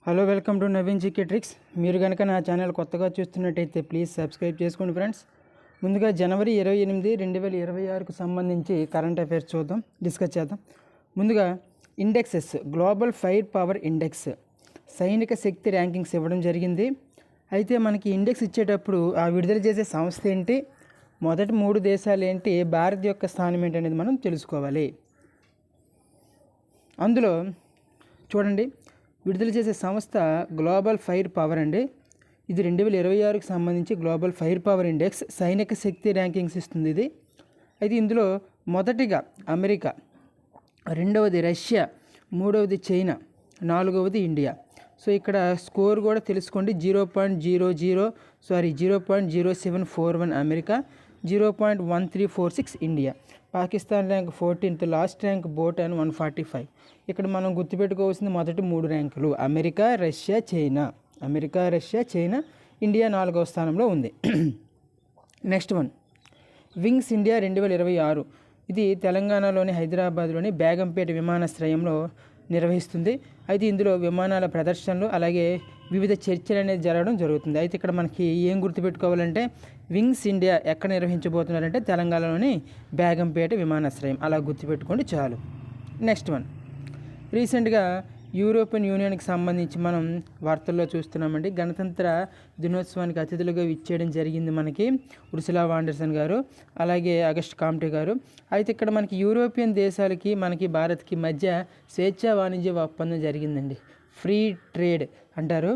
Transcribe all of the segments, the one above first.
Hello, welcome to Naveen GK tricks. మీరు కనుక నా ఛానల్ కొత్తగా చూస్తున్నట్టయితే ప్లీజ్ సబ్స్క్రైబ్ చేసుకోండి ఫ్రెండ్స్. ముందుగా జనవరి 28, 2026కు సంబంధించి కరెంట్ అఫైర్స్ డిస్కస్ చేద్దాం. ముందుగా indexes, global fire power index, సైనిక శక్తి ర్యాంకింగ్స్ ఇవ్వడం జరిగింది. అయితే మనకి ఇండెక్స్ ఇచ్చేటప్పుడు ఆ విడుదల చేసే సంస్థ ఏంటి, మొదటి 3 దేశాలు ఏంటి, భారత్ యొక్క స్థానం ఏంటి అనేది మనం తెలుసుకోవాలి. అందులో చూడండి, విడుదల చేసే సంస్థ గ్లోబల్ ఫైర్ పవర్ అండి. ఇది 2026కి సంబంధించి గ్లోబల్ ఫైర్ పవర్ ఇండెక్స్ సైనిక శక్తి ర్యాంకింగ్స్ ఇస్తుంది ఇది. అయితే ఇందులో మొదటిగా అమెరికా, రెండవది రష్యా, మూడవది చైనా, నాలుగవది ఇండియా. సో ఇక్కడ స్కోర్ కూడా తెలుసుకోండి. 0.0741 America, 0.1346 India. Pakistan rank 14th, last rank Bhutan 145. ఇక్కడ మనం గుర్తుపెట్టుకోవాల్సింది మొదటి 3 ర్యాంకులు అమెరికా, రష్యా, చైనా. ఇండియా 4వ స్థానంలో ఉంది. Next one, wings India 2026. ఇది తెలంగాణలోని హైదరాబాద్లోని బేగంపేట విమానాశ్రయంలో నిర్వహిస్తుంది. అయితే ఇందులో విమానాల ప్రదర్శనలు అలాగే వివిధ చర్చలు అనేది జరగడం జరుగుతుంది. అయితే ఇక్కడ మనకి ఏం గుర్తుపెట్టుకోవాలంటే, వింగ్స్ ఇండియా ఎక్కడ నిర్వహించబోతున్నారంటే తెలంగాణలోని బేగంపేట విమానాశ్రయం, అలా గుర్తుపెట్టుకోండి చాలు. నెక్స్ట్ వన్, రీసెంట్గా యూరోపియన్ యూనియన్కి సంబంధించి మనం వార్తల్లో చూస్తున్నామండి. గణతంత్ర దినోత్సవానికి అతిథులుగా విచ్చేయడం జరిగింది మనకి ఉర్సులా వాండర్సన్ గారు, అలాగే ఆగస్ట్ కామ్టే గారు. అయితే ఇక్కడ మనకి యూరోపియన్ దేశాలకి మనకి భారత్కి మధ్య స్వేచ్ఛా వాణిజ్య ఒప్పందం జరిగిందండి. ఫ్రీ ట్రేడ్ అంటారు.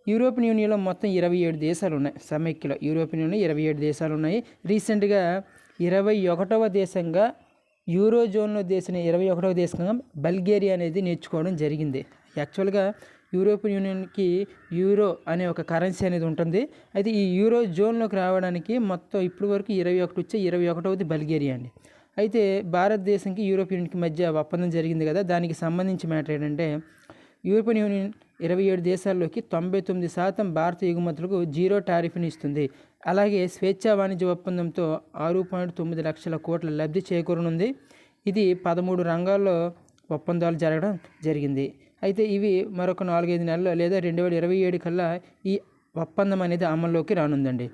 యూరోపియన్ యూనియన్లో మొత్తం 27 దేశాలు ఉన్నాయి. సమైక్యలో యూరోపియన్ యూనియన్ 27 దేశాలు ఉన్నాయి. రీసెంట్గా 21వ దేశంగా యూరో జోన్లో 21వ దేశంగా బల్గేరియా అనేది నేర్చుకోవడం జరిగింది. యాక్చువల్గా యూరోపియన్ యూనియన్కి యూరో అనే ఒక కరెన్సీ అనేది ఉంటుంది. అయితే ఈ యూరో జోన్లోకి రావడానికి మొత్తం ఇప్పటి వరకు 21 వచ్చే 21వది బల్గేరియా అండి. అయితే భారతదేశంకి యూరోపియన్ యూనియన్కి మధ్య ఒప్పందం జరిగింది కదా, దానికి సంబంధించి మ్యాటర్ ఏంటంటే, యూరోపియన్ యూనియన్ 27 దేశాల్లోకి 99% భారత ఎగుమతులకు 0 టారిఫ్ని ఇస్తుంది. అలాగే స్వేచ్ఛా వాణిజ్య ఒప్పందంతో 6.9 లక్షల కోట్ల లబ్ధి చేకూరనుంది. ఇది 13 రంగాల్లో ఒప్పందాలు జరగడం జరిగింది. అయితే ఇవి మరొక 4-5 నెలల్లో లేదా 2027 కల్లా ఈ ఒప్పందం అనేది అమల్లోకి రానుందండి.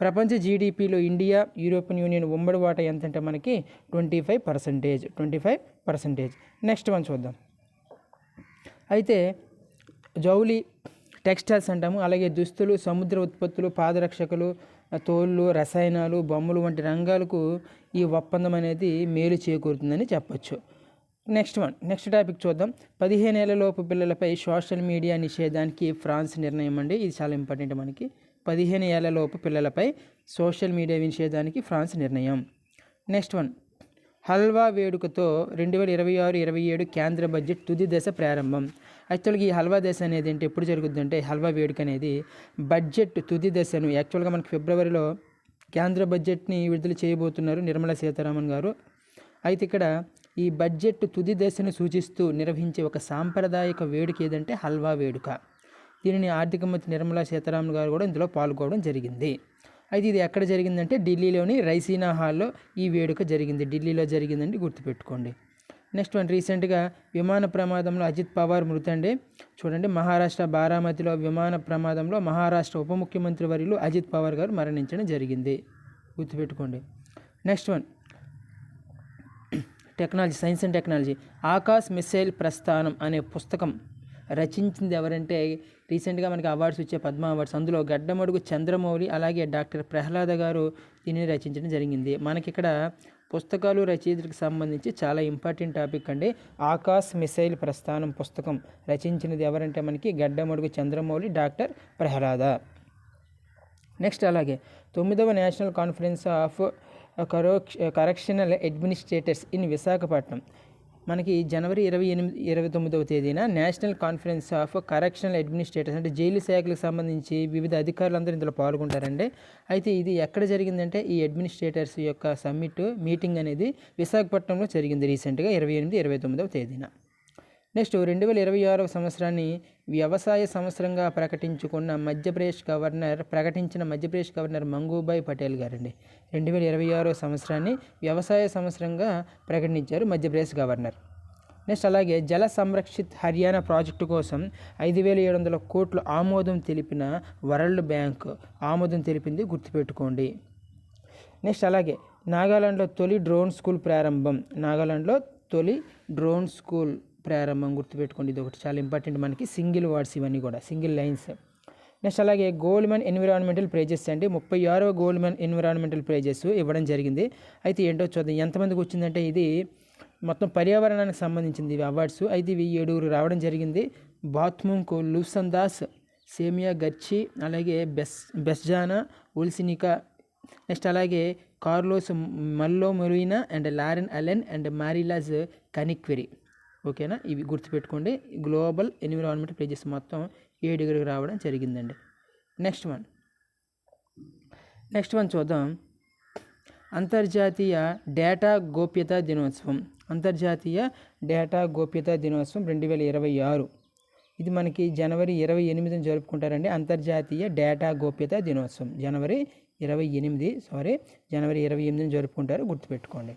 ప్రపంచ జీడిపిలో ఇండియా, యూరోపియన్ యూనియన్ ఉమ్మడి వాటా ఎంతంటే మనకి 25%. నెక్స్ట్ వన్ చూద్దాం. అయితే జౌలి, టెక్స్టైల్స్ అంటాము, అలాగే దుస్తులు, సముద్ర ఉత్పత్తులు, పాదరక్షకులు, తోళ్ళు, రసాయనాలు, బొమ్మలు వంటి రంగాలకు ఈ ఒప్పందం అనేది మేలు చేకూరుతుందని చెప్పొచ్చు. నెక్స్ట్ టాపిక్ చూద్దాం. 15 ఏళ్లలోపు పిల్లలపై సోషల్ మీడియా నిషేధానికి ఫ్రాన్స్ నిర్ణయం అండి. ఇది చాలా ఇంపార్టెంట్ మనకి. 15 ఏళ్లలోపు పిల్లలపై సోషల్ మీడియా నిషేధానికి ఫ్రాన్స్ నిర్ణయం. నెక్స్ట్ వన్, హల్వా వేడుకతో 2026-27 కేంద్ర బడ్జెట్ తుది దశ ప్రారంభం. యాక్చువల్గా ఈ హల్వా దశ అనేది ఏంటి, ఎప్పుడు జరుగుతుందంటే, హల్వా వేడుక అనేది బడ్జెట్ తుది దశను యాక్చువల్గా మనకి ఫిబ్రవరిలో కేంద్ర బడ్జెట్ని విడుదల చేయబోతున్నారు నిర్మలా సీతారామన్ గారు. అయితే ఇక్కడ ఈ బడ్జెట్ తుది దశను సూచిస్తూ నిర్వహించే ఒక సాంప్రదాయక వేడుక ఏదంటే హల్వా వేడుక. దీనిని ఆర్థిక మంత్రి నిర్మలా సీతారామన్ గారు కూడా ఇందులో పాల్గొనడం జరిగింది. అయితే ఇది ఎక్కడ జరిగిందంటే ఢిల్లీలోని రైసీనా హాల్లో ఈ వేడుక జరిగింది. ఢిల్లీలో జరిగిందండి, గుర్తుపెట్టుకోండి. నెక్స్ట్ వన్, రీసెంట్గా విమాన ప్రమాదంలో అజిత్ పవార్ మృతి అండి. చూడండి, మహారాష్ట్ర బారామతిలో విమాన ప్రమాదంలో మహారాష్ట్ర ఉప ముఖ్యమంత్రి వర్యులు అజిత్ పవార్ గారు మరణించడం జరిగింది, గుర్తుపెట్టుకోండి. Next one, technology, science and technology. Akash missile ప్రస్థానం అనే పుస్తకం రచించింది ఎవరంటే, రీసెంట్గా మనకి అవార్డ్స్ వచ్చే పద్మ అవార్డ్స్, అందులో గడ్డమడుగు చంద్రమౌళి అలాగే డాక్టర్ ప్రహ్లాద గారు దీనిని రచించడం జరిగింది. మనకి ఇక్కడ పుస్తకాలు రచయితలకు సంబంధించి చాలా ఇంపార్టెంట్ టాపిక్ అండి. ఆకాశ్ మిసైల్ ప్రస్థానం పుస్తకం రచించినది ఎవరంటే మనకి గడ్డమడుగు చంద్రమౌళి, డాక్టర్ ప్రహ్లాద. నెక్స్ట్ అలాగే 9వ national conference of correctional administrators in Visakhapatnam. మనకి జనవరి 29వ తేదీన national conference of correctional administrators అంటే జైలు శాఖలకు సంబంధించి వివిధ అధికారులందరూ ఇందులో పాల్గొంటారండి. అయితే ఇది ఎక్కడ జరిగిందంటే, ఈ అడ్మినిస్ట్రేటర్స్ యొక్క మీటింగ్ అనేది విశాఖపట్నంలో జరిగింది రీసెంట్గా 28, 29వ తేదీన. నెక్స్ట్ 2026వ సంవత్సరాన్ని వ్యవసాయ సంవత్సరంగా ప్రకటించిన మధ్యప్రదేశ్ గవర్నర్ మంగూభాయ్ పటేల్ గారండి. 2026వ సంవత్సరాన్ని వ్యవసాయ సంవత్సరంగా ప్రకటించారు మధ్యప్రదేశ్ గవర్నర్. నెక్స్ట్ అలాగే జల సంరక్షిత్ హర్యానా ప్రాజెక్టు కోసం 5,700 కోట్లు ఆమోదం తెలిపిన వరల్డ్ బ్యాంక్ ఆమోదం తెలిపింది, గుర్తుపెట్టుకోండి. నెక్స్ట్ అలాగే నాగాలాండ్లో తొలి డ్రోన్ స్కూల్ ప్రారంభం. నాగాలాండ్లో తొలి డ్రోన్ స్కూల్ ప్రారంభం, గుర్తుపెట్టుకోండి. ఇది ఒకటి చాలా ఇంపార్టెంట్ మనకి. సింగిల్ వర్డ్స్ ఇవన్నీ కూడా, సింగిల్ లైన్స్. నెక్స్ట్ అలాగే గోల్డ్మెన్ ఎన్విరాన్మెంటల్ ప్రైజెస్ అండి. 36వ గోల్డ్మెన్ ఎన్విరాన్మెంటల్ ప్రైజెస్ ఇవ్వడం జరిగింది. అయితే ఏంటో చూద్దాం ఎంతమందికి వచ్చిందంటే, ఇది మొత్తం పర్యావరణానికి సంబంధించింది ఇవి అవార్డ్స్. అయితే ఇవి 7 రావడం జరిగింది. బాత్ముంకు లూసందాస్, సేమియా గర్చి, అలాగే బెస్జానా ఉల్సినికా, నెక్స్ట్ అలాగే Carlos Mallo Morena and Lauren Allen and మారిలాజ్ కనిక్వెరీ. ఓకేనా, ఇవి గుర్తుపెట్టుకోండి. గ్లోబల్ ఎన్విరాన్మెంటల్ ప్రైజెస్ మొత్తం 7 రావడం జరిగిందండి. నెక్స్ట్ వన్ చూద్దాం. అంతర్జాతీయ డేటా గోప్యతా దినోత్సవం. అంతర్జాతీయ డేటా గోప్యతా దినోత్సవం 2026. ఇది మనకి జనవరి 28న జరుపుకుంటారండి. అంతర్జాతీయ డేటా గోప్యతా దినోత్సవం జనవరి 28న జరుపుకుంటారు, గుర్తుపెట్టుకోండి.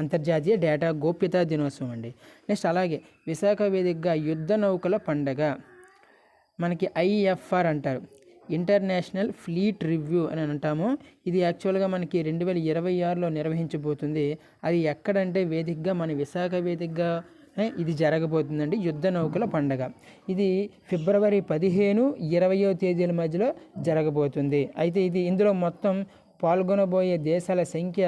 అంతర్జాతీయ డేటా గోప్యతా దినోత్సవం అండి. నెక్స్ట్ అలాగే విశాఖ వేదికగా యుద్ధ నౌకల పండగ, మనకి IFR అంటారు, ఇంటర్నేషనల్ ఫ్లీట్ రివ్యూ అని అంటాము. ఇది యాక్చువల్గా మనకి 2026లో నిర్వహించబోతుంది. అది ఎక్కడంటే వేదికగా మన విశాఖ వేదికగా ఇది జరగబోతుందండి. యుద్ధ నౌకల పండగ ఇది ఫిబ్రవరి 15-20 తేదీల మధ్యలో జరగబోతుంది. అయితే ఇందులో మొత్తం పాల్గొనబోయే దేశాల సంఖ్య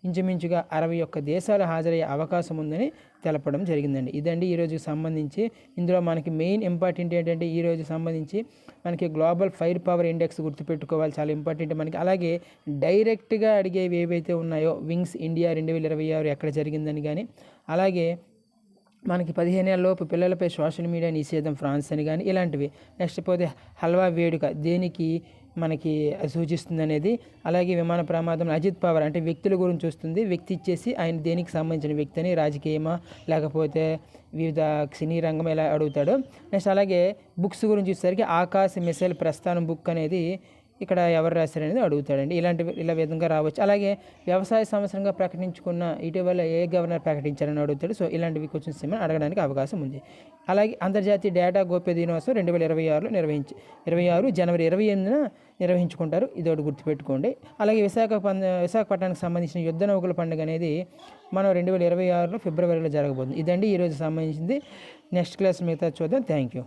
ఇంచుమించుగా 61 దేశాలు హాజరయ్యే అవకాశం ఉందని తెలపడం జరిగిందండి. ఇదండి ఈరోజుకి సంబంధించి. ఇందులో మనకి మెయిన్ ఇంపార్టెంట్ ఏంటంటే, ఈరోజు సంబంధించి మనకి గ్లోబల్ ఫైర్ పవర్ ఇండెక్స్ గుర్తుపెట్టుకోవాలి, చాలా ఇంపార్టెంట్ మనకి. అలాగే డైరెక్ట్గా అడిగేవి ఏవైతే ఉన్నాయో, వింగ్స్ ఇండియా 2026 ఎక్కడ జరిగిందని కానీ, అలాగే మనకి 15 ఏళ్ళలోపు పిల్లలపై సోషల్ మీడియా నిషేధం ఫ్రాన్స్ అని కానీ ఇలాంటివి. నెక్స్ట్ పోతే హల్వా వేడుక దేనికి మనకి సూచిస్తుంది అనేది. అలాగే విమాన ప్రమాదం అజిత్ పవార్ అంటే వ్యక్తుల గురించి వస్తుంది. వ్యక్తి ఇచ్చేసి ఆయన దేనికి సంబంధించిన వ్యక్తి అని, రాజకీయమా లేకపోతే వివిధ సినీ రంగం ఎలా అడుగుతాడు. నెక్స్ట్ అలాగే బుక్స్ గురించి వచ్చేసరికి ఆకాశ మిసైల్ ప్రస్థానం బుక్ అనేది ఇక్కడ ఎవరు రాశారనేది అడుగుతాడండి. ఇలా విధంగా రావచ్చు. అలాగే వ్యవసాయ సంవత్సరంగా ప్రకటించుకున్న ఇటీవల ఏ గవర్నర్ ప్రకటించారని అడుగుతాడు. సో ఇలాంటివి క్వశ్చన్స్ ఏమైనా అడగడానికి అవకాశం ఉంది. అలాగే అంతర్జాతీయ డేటా గోప్య దినోత్సవం 2026లో జనవరి 28న నిర్వహించుకుంటారు. ఇది ఒకటి గుర్తుపెట్టుకోండి. అలాగే విశాఖపట్నానికి సంబంధించిన యుద్ధ నౌకల పండుగ అనేది మనం 2026లో ఫిబ్రవరిలో జరగబోతుంది. ఇదండి ఈరోజు సంబంధించింది. నెక్స్ట్ క్లాస్ మిగతా చూద్దాం. Thank you.